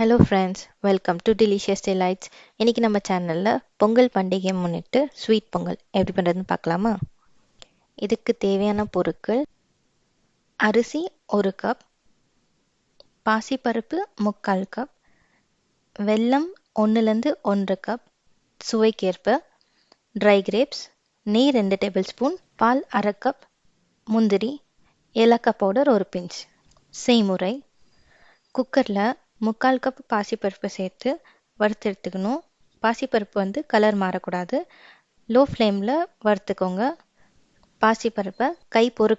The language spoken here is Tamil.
Hello friends, welcome to delicious delights. இன்றைக்கி நம்ம சேனலில் பொங்கல் பண்டிகையை முன்னிட்டு ஸ்வீட் பொங்கல் எப்படி பண்ணுறதுன்னு பார்க்கலாமா? இதுக்கு தேவையான பொருட்கள்: அரிசி 1 கப், பாசிப்பருப்பு 3/4 கப், வெல்லம் 1லேருந்து 1 கப் சுவைக்கேற்ப, ட்ரை கிரேப்ஸ், நெய் 2 டேபிள் ஸ்பூன், பால் 1/2 கப், முந்திரி, ஏலக்காய் பவுடர் 1 பிஞ்ச். செய்முறை: குக்கரில் 3/4 கப் பாசிப்பருப்பை சேர்த்து வறுத்து எடுத்துக்கணும். பாசிப்பருப்பு கலர் மாறக்கூடாது. லோ ஃப்ளேமில் வறுத்துக்கோங்க. பாசிப்பருப்பை கை பொறுக்கிற